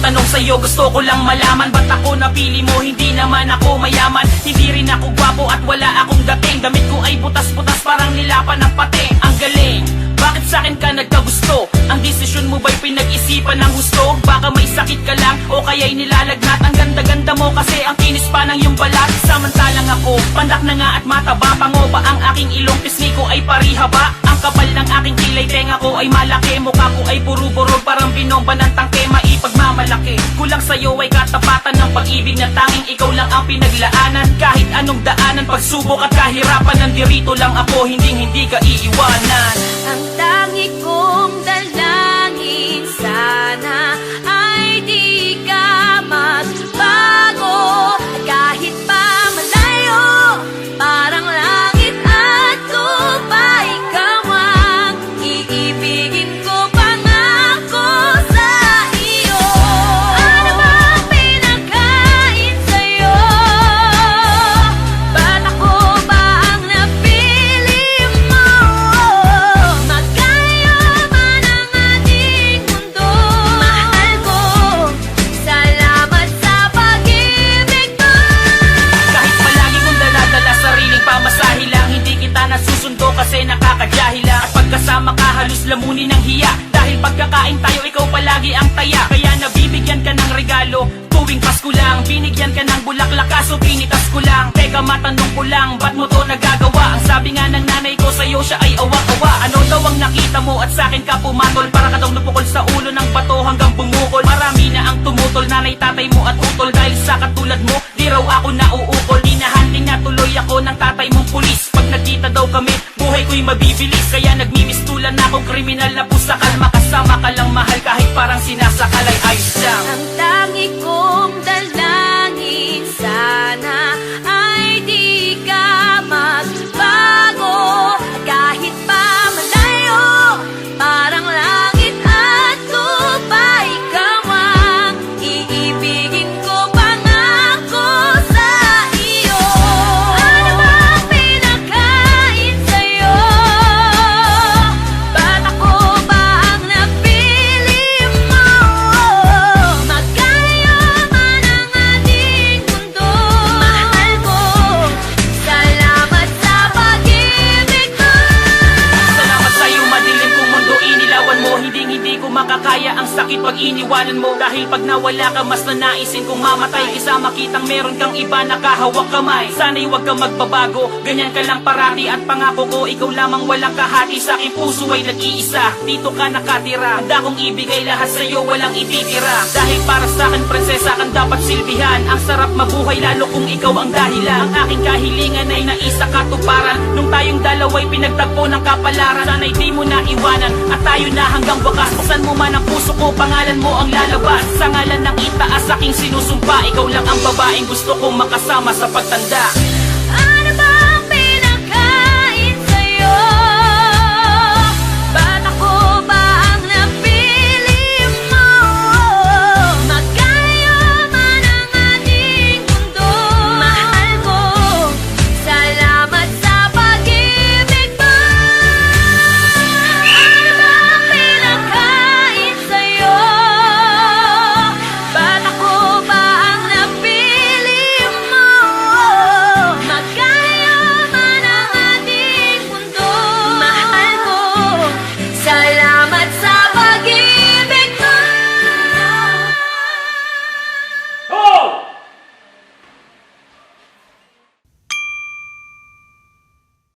tanong sa'yo, gusto ko lang malaman, ba't ako napili mo? Hindi naman ako mayaman, hindi rin ako gwapo at wala akong dating. Damit ko ay butas-butas parang nilapan ng pati. Ang galing, bakit sa'kin ka nagkagusto? Ang desisyon mo ba'y pinag-isipan ng gusto? Baka may sakit ka lang o kaya'y nilalagnat. Ang ganda-ganda mo kasi ang kinis pa ng iyong balat. Samantalang ako, pandak na nga at mataba. Pango pa ang aking ilong, pisngi ko ay parihaba. Ang kapal ng aking kilay, tenga ko ay malaki. Mukha ko ay puro-burog, parang binomba ng tangke. Maipagmamalaki, kulang sa'yo ay katapatan ng pag-ibig na tanging ikaw lang ang pinaglaanan. Kahit anong daanan, pagsubok at kahirapan, nandirito lang ako, hindi ka iiwanan. Ang tangi kong dalangin sana ay di ka magbago. Kahit pa malayo, parang langit at lupa, ikaw ang iibigin ko, pangako sa iyo. Ano bang pinagkain sa'yo? Ba't ako ba ang napili mo? Magkayo man ang ating mundo, mahal ko, salamat sa pag-ibig mo. Kahit palagi kong dala-dala sariling pamasahe lang, hindi kita nasusundo kasi nakakadyahilang. At pagkasama ka halos lamunin ng hiya, dahil pagkakain tayo ikaw palagi ang taya. Kaya nabibigyan ka ng regalo tuwing Pasko lang, binigyan ka ng bulaklak kaso pinitas ko lang. Teka matanong ko lang, ba't mo to nagagawa? Ang sabi nga ng nanay ko sa'yo siya ay awa-awa. Ano daw ang nakita mo at sa'kin ka pumatol? Para ka daw napukol sa ulo ng bato hanggang bumukol. Marami na ang tumutol, nanay tatay mo at utol. Dahil sa katulad mo, di raw ako nauukol. Hinahanding na tuloy ako ng tatay mong pulis. Pag nagkita daw kami, buhay ko'y mabibilis. Kaya nagmimistulan na akong kriminal na pusakal. Makasama ka lang mahal kahit parang sinasakal ay ayos lang. Ang tangi kong dalangin sana ay di ka magbago. Kahit pa malayo, parang langit at lupa, ikaw ang iibigin ko, pangako sa iyo. Ano bang pinagkain sa'yo? Ba't ako ba ang napili mo? Magkayo man ang ating mundo, mahal ko, salamat sa pag-ibig mo. Salamat sa'yo madilim kong mundo, inilawan mo. Hindi ko makakaya ang sakit pag iniwanan mo. Dahil pag nawala ka, mas nanaisin kong mamatay. Isa makitang meron kang iba nakahawak kamay. Sana'y huwag kang magbabago, ganyan ka lang parati. At pangako ko, ikaw lamang walang kahati. Sa aking puso ay nag-iisa, dito ka nakatira. Handa kong ibigay lahat sa'yo, walang ititira. Dahil para sa'kin, prinsesa kang dapat silbihan. Ang sarap mabuhay lalo kung ikaw ang dahilan. Ang aking kahilingan ay naisa katuparan. Nung tayong dalawa'y pinagtagpo ng kapalaran. Sana'y di mo na iwanan at tayo na hanggang wakas. Buksan mo man ang puso ko, pangalan mo ang lalabas. Sa ngalan ng itaas aking sinusumpa, ikaw lang ang babaeng gusto kong makasama sa pagtanda.